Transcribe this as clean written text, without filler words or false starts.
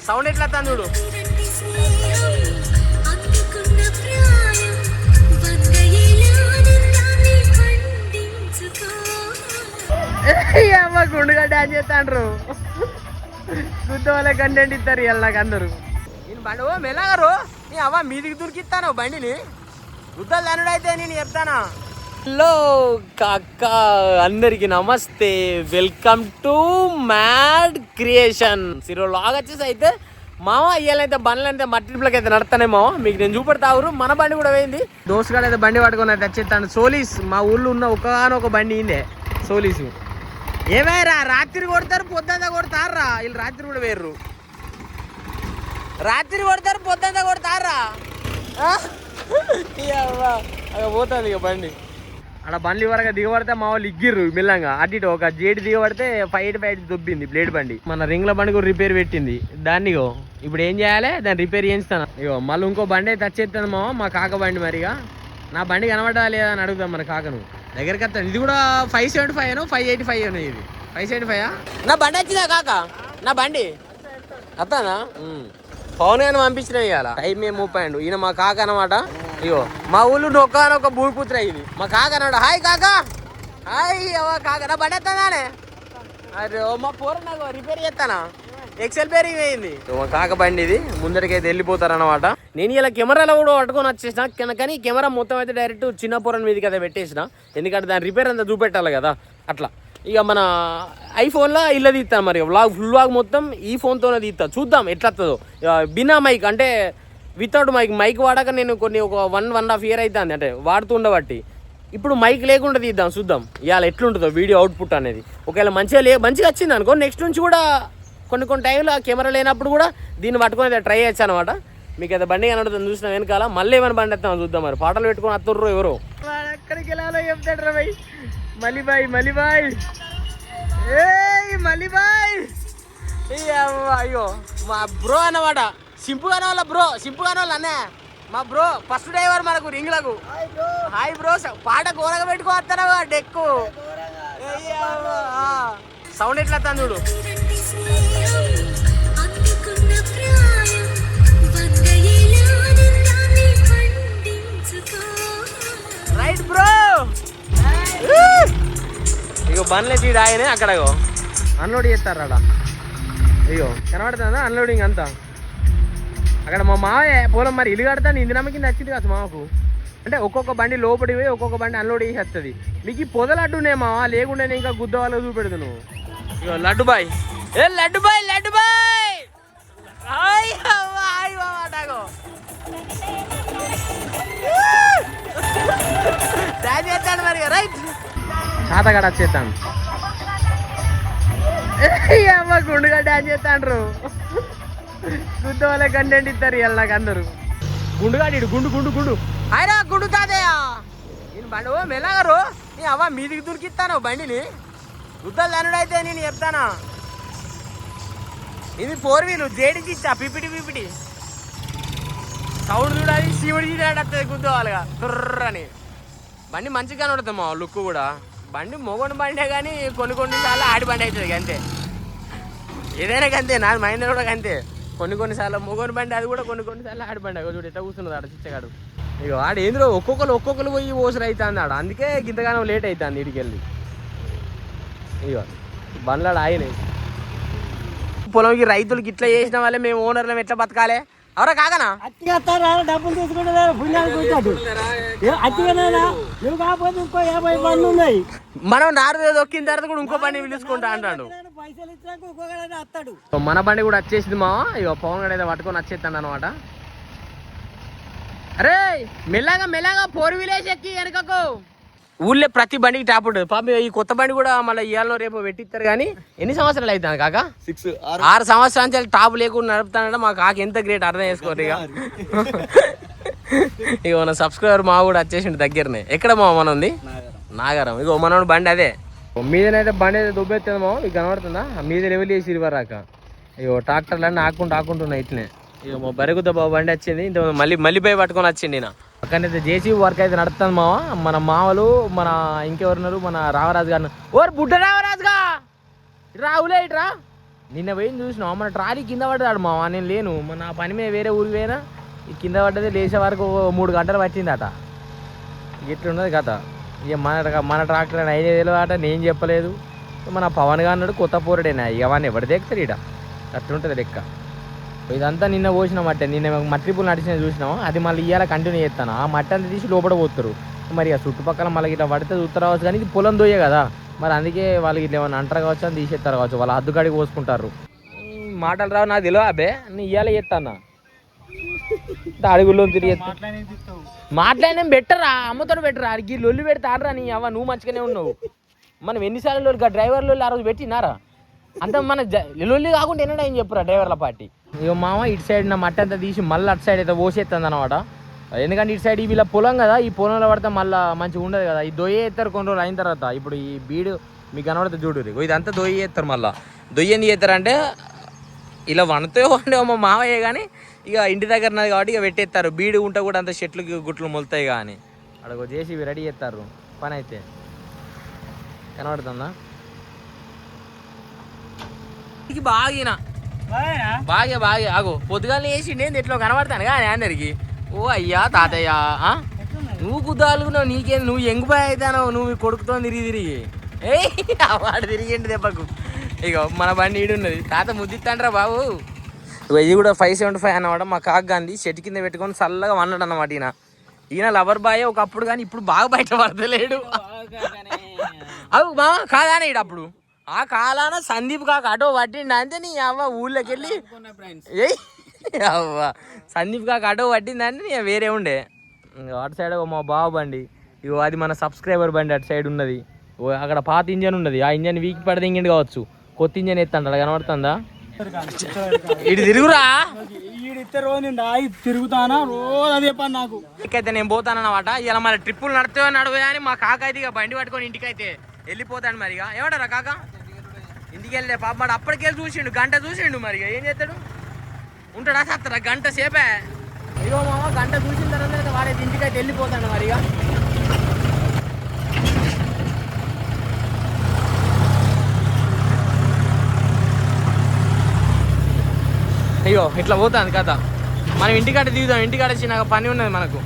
Sound ఎట్లా వస్తాను చూడు. అమ్మ గుండుగా డాన్స్ చేస్తాండ్రు. గుద్ద వాళ్ళ కంటెంట్ ఇస్తారు ఇవాళ నాకు అందరు. నేను బండి ఓ మెల్లగారు నీ అవ్వ మీదికి దూరికిస్తాను బండిని. గుద్దలు దానుడు అయితే నేను చెప్తానా. హలో కాక అందరికి నమస్తే, వెల్కమ్ టు మ్యాడ్ క్రియేషన్. ఈరోజు లాగ్ వచ్చేసి అయితే మామ ఇయ్యాలైతే బండ్లు అయితే మట్టిపులకి అయితే నడతానే మామ. మీకు నేను చూపెడతావురు. మన బండి కూడా పోయింది. దోస్తుగాడు అయితే బండి పట్టుకుని అయితే వచ్చేస్తాను. సోలీస్ మా ఊళ్ళో ఉన్న ఒకనొక బండి ఇందే సోలీసు. ఏమైరా రాత్రి కొడతారు పొద్దుంతా కొడతారా? వీళ్ళు రాత్రి కూడా వేర్రు. రాత్రి కొడతారు పొద్దుంతా కొడతారా? పోతుంది ఇక బండి. అక్కడ బండ్లు వరకు దిగబడితే మా వాళ్ళు ఇగ్గిర్రు మిల్లంగా. అటు ఇటు ఒక జేడి దిగబడితే 585 దొబ్బింది బ్లేడ్ బండి. మన రింగ్ల బండి కూడా రిపేర్ పెట్టింది దాన్ని. ఇప్పుడు ఏం చేయాలి, దాన్ని రిపేర్ చేయిస్తాను. ఇగో మళ్ళీ ఇంకో బండి అయితే వచ్చేస్తాను మా కాక బండి. మరిగా నా బండి కనబడా లేదా అని అడుగుతాం మన కాకను. దగ్గరికి వస్తాను. ఇది కూడా 575 585 అని. ఇది 575. నా బండి వచ్చిందా కాక? నా బండి వస్తానా? పవన్ గారిని పంపించిన ఇవాళ. టైం ఏం 30. ఈయన మా కాక అనమాట. ఇగో మా ఊళ్ళో నొక్కనొక్క భూమిపుత్ర ఇది. మా కాక అన్నాడు. హాయ్ కాక. హాయ్ అవ్వ కాక. నా బండి వస్తానే. అరే మా పోర నాకు రిపేర్ చేస్తానా? ఎక్సెల్ పేరింగ్ అయింది మా కాక బండి. ఇది ముందరికైతే వెళ్ళిపోతారు అనమాట. నేను ఇలా కెమెరాలో కూడా పట్టుకొని వచ్చేసిన, కానీ కెమెరా మొత్తం అయితే డైరెక్ట్ చిన్న పొరన్ మీదకి అయితే పెట్టేసిన. ఎందుకంటే దాని రిపేర్ అంతా చూపెట్టాలి కదా అట్లా. ఇక మన ఐఫోన్లో ఇలా తీస్తాను. మరి ఫుల్ వ్లాగ్ మొత్తం ఈ ఫోన్తోనే తీస్తా. చూద్దాం ఎట్లా వస్తుందో. బినా మైక్ అంటే వితౌట్ మైక్ వాడాక నేను ఒక 1.5 year అవుతుంది అంటే వాడుతుండబట్టి. ఇప్పుడు మైక్ లేకుండా తీద్దాం, చూద్దాం ఇవాళ ఎట్లుంటుందో వీడియో అవుట్పుట్ అనేది. ఒకవేళ మంచిగా వచ్చింది అనుకో, నెక్స్ట్ నుంచి కూడా కొన్ని టైంలో కెమెరా లేనప్పుడు కూడా దీన్ని పట్టుకొని అయితే ట్రై చేయొచ్చు అనమాట. మీకు అయితే బండి కనబడుతుంది చూసిన వెనకాల. మళ్ళీ ఏమైనా బండి వస్తాం చూద్దాం. మరి పాటలు పెట్టుకొని వస్తుర్రు ఎవరు. ఎక్కడికి వెళ్ళాలో చెప్తాడు రా బాయ్. మలిబాయ్ మలిబాయ్. అయ్యో మా బ్రో అన్నమాట. సింపుగానే వాళ్ళ బ్రో, సింపుగానే వాళ్ళు అన్న మా బ్రో. ఫస్ట్ డ్రైవర్ మనకు రింగ్లకు. Hi bro. పాట ఘోరగా పెట్టుకోవస్తారా డెక్కు. సౌండ్ ఎట్లా వస్తాను చూడు. Right bro. ఇగో బండ్లే తీడు ఆయనే అక్కడ అన్లోడ్ చేస్తారు అక్కడ. అయ్యో కనబడుతుందా అన్లోడింగ్ అంతా అక్కడ. మా మావయ్య పొలం మరి ఇల్లు కడతాను ఇందినమ్మ కింద వచ్చింది కదా మాకు. అంటే ఒక్కొక్క బండి లోపలికి పోయి ఒక్కొక్క బండి అన్లోడ్ చేసి వస్తుంది. మీకు ఈ పొద లడ్డునే మావా, లేకుండా ఇంకా గుద్ద వాళ్ళకి చూపెడదు నువ్వు. ఇగో laddu boy. Laddu boy. Dance చేస్తాను మరి. రైట్ శాతగాడ వచ్చేస్తాను. అమ్మ గుండుగా డాన్స్ చేస్తాండ్రు. గుద్ద వాళ్ళ కంటెంట్ ఇస్తారు ఇవాళ నాకు అందరు. గుండుగాడు గుండు ఆయరా గుండు తాతయ్య. నేను బండి ఓ మెల్లగారు నీ అవ్వ మీదికి దూరికిస్తాను బండిని. గుద్దలు దానుడు అయితే నేను చెప్తానా. ఇది 4 wheel జేడికి ఇచ్చా. పిపిటి సౌండ్ చూడాలి. శివుడి వస్తుంది గుద్ద వాళ్ళగా తుర్రని. బండి మంచిగా కనబడుతుంది మా లుక్ కూడా. బండి మొగోని బండే కానీ కొన్ని సార్లు ఆడి బండి అవుతుంది అంతే. ఏదైనా కంతే, నా మైండ్ కూడా అంతే. కొన్నిసార్లు మొగోని బండి, అది కూడా కొన్ని సార్లు ఆడి బండి. చూడు ఎట్లా కూర్చున్నది ఆడ చిచ్చగాడు. ఇక ఆడు ఏంద్రో ఒక్కొక్కరు పోయి ఓసరు అవుతుంది ఆడ. అందుకే ఇంతగానో లేట్ అవుతుంది ఇడికి వెళ్ళి. ఇక బండ్లాడు ఆయన పొలంకి రైతులకి ఇట్లా చేసిన వాళ్ళే మేము ఓనర్లం ఎట్లా బతకాలి? అవరా కాకనా డబ్బులు తీసుకుంటారు. మనం నారు దొక్కిన తర్వాత కూడా ఇంకో బండి పిలుచుకుంటా అంటాడు. మన బండి కూడా వచ్చేసింది మా. ఇక పవన్ గడ అయితే పట్టుకొని వచ్చేస్తాడు అనమాట. అరే మెల్లగా 4 wheel ఎక్కి వెనకకు. ఊళ్ళో ప్రతి బండికి టాప్ ఉంటుంది పాప. ఈ కొత్త బండి కూడా మళ్ళీ ఇవాళ రేపు పెట్టిస్తారు. కానీ ఎన్ని సంవత్సరాలు అవుతుంది కాక? 6 సంవత్సరాల నుంచి టాప్ లేకుండా నడుపుతానంటే మా కాక ఎంత గ్రేట్ అర్థం చేసుకోరు. ఇక మన సబ్స్క్రైబర్ మా కూడా వచ్చేసిండు దగ్గరనే. ఎక్కడ మా మన ఉంది? నాగారం. ఇక మన బండి అదే మీదనైతే బండి అయితే దుబ్బెత్తుంది మా. ఇక కనబడుతుందా? మీద లెవెల్ చేసి ఇవ్వరాక. ఇక ట్రాక్టర్లు అన్నీ ఆకుంటున్నాయి ఇట్లనే. ఇక మా బరుగుద్ద బాబు బండి వచ్చింది. ఇంత మళ్ళీ పోయి పట్టుకొని వచ్చింది. నా అక్కడైతే జేసీబీ వర్క్ అయితే నడుస్తుంది మావ. మన మామలు మన ఇంకెవరున్నారు మన రామరాజు గారు. ఓరు బుడ్డ రామరాజుగా రావులే ఇట్రా. నిన్న పోయింది చూసినావు మన ట్రాలీ కింద పడ్డాడు మావా, నేను లేను నా పని మీద వేరే ఊరికి పోయినా, ఈ కింద పడ్డది లేచే వరకు 3 గంటలు పట్టిందట. ఇట్లున్నది కథ. ఇక మన ట్రాక్టర్ 5,000 ఆట నేను చెప్పలేదు. మన పవన్ గా అన్నాడు కొత్త పోరడేనా, ఇక వాడిని ఎవరు దేకుతారు ఇక, అట్లుంటుంది లెక్క. ఇదంతా నిన్న పోసిన మట్టి, నిన్న మట్టి పూలు నడిచిన చూసినాము, అది మళ్ళీ ఇవాళ కంటిన్యూ చేస్తాను. ఆ మట్టి అంతా తీసి లోపల పోతారు. మరి ఆ చుట్టుపక్కల మళ్ళీ ఇట్లా పడితే చూస్తారు కావచ్చు, కానీ ఇది పొలం దొయ్యే కదా, మరి అందుకే వాళ్ళకి ఇట్లా ఏమైనా అంటారు కావచ్చు అని తీసేస్తారు కావచ్చు, వాళ్ళ హద్దుకాడికి పోసుకుంటారు. మాటలు రావు నాకు తెలియదు అబ్బే, నేను ఇవాళ చేస్తాను అడుగుల్లో తిరిగి మాట్లాడినా బెటరా, అమ్మతో బెటరా, అడిగి లొల్లి పెడితే ఆడరా నీ అవ్వ, నువ్వు మంచిగానే ఉన్నావు. మనం ఎన్నిసార్లు డ్రైవర్లు ఆ రోజు పెట్టినారా అంత, మన లొల్లి కాకుండా ఎన్నడా ఏం చెప్పురా డ్రైవర్ల పార్టీ. ఇక మామ ఇటు సైడ్ నా మట్టి అంతా తీసి మళ్ళీ అటు సైడ్ అయితే పోసేస్తుంది అనమాట. ఎందుకంటే ఇటు సైడ్ వీళ్ళ పొలం కదా, ఈ పొలంలో పడితే మళ్ళీ మంచిగా ఉండదు కదా. ఈ దొయ్య ఎత్తారు కొన్ని రోజులు అయిన తర్వాత. ఇప్పుడు ఈ బీడు మీకు కనబడితే చూడు, ఇదంతా దొయ్య ఎత్తారు. మళ్ళీ దొయ్య ఎందుకు ఎత్తారంటే ఇలా వనతో ఉండే మా మావయ్య, కానీ ఇక ఇంటి దగ్గర ఉన్నది కాబట్టి ఇక పెట్టేస్తారు. బీడు ఉంటే కూడా అంత చెట్లు గుట్లు మొలుతాయి కానీ అక్కడ చేసి ఇవి రెడీ చేస్తారు. పని అయితే కనబడుతుందా బాగా ఆగో పొద్దుగాలని వేసి నేను ఎట్లా కనబడతాను కానీ అందరికి. ఓ అయ్యా తాతయ్య నువ్వు కుదాలుగున్నావు, నీకేం నువ్వు ఎంగుబాయ్ అవుతావు, నువ్వు కొడుకుతో తిరిగి వాడు తిరిగిండి దెబ్బకు. ఇక మన బండి ఈడున్నది, తాత ముద్దిస్తాండ్రా బాబు. ఇది కూడా 575 అన్నమాట. మా కాకు గాంధీ చెట్టు కింద పెట్టుకొని చల్లగా వన్నాడు అన్నమాట. ఈయన లవర్ బాయ్ ఒకప్పుడు, కానీ ఇప్పుడు బాగా బయట పడతలేడు. అవు మా కాదానే ఈడు అప్పుడు ఆ కాలాన సందీప్ కాక ఆటో పట్టిండు అంతే. నీ అవ్వ ఊళ్ళోకి వెళ్ళి అవ్వ సందీప్ కాక ఆటో పట్టిందంటే నీ వేరే ఉండే. అటు సైడ్ మా బావ బండి, ఇగో అది మన సబ్స్క్రైబర్ బండి అటు సైడ్ ఉన్నది. అక్కడ పాత ఇంజన్ ఉన్నది, ఆ ఇంజన్ వీకి పడితే ఇంజన్ కావచ్చు, కొత్త ఇంజన్ ఎత్తాడు కనబడుతుందా. ఇటు తిరుగురా తిరుగుతానా రోజు అదే పని నాకు. ఇంకైతే నేను పోతానన్నమాట. ఇలా మన ట్రిప్పులు నడితే నడువా అని మా కాక అయితే ఇక బండి పట్టుకొని ఇంటికైతే వెళ్ళిపోతాడు. మరి ఇక ఏమంటారా కాక ఇంటికి వెళ్ళే పాప మాట అప్పటికెళ్ళి చూసిండు, గంట చూసిండు. మరి ఇక ఏం చేస్తాడు, ఉంటాడా సత్తరా గంట సేపే. ఇగో మామ గంట చూసిన తర్వాత వాడైతే ఇంటికైతే వెళ్ళిపోతాడు. మరి ఇక అయ్యో ఇట్లా పోతుంది కథ. మనం ఇంటికాడ దిగుదాం, ఇంటికాడ చిన్నగా పని ఉన్నది మనకు.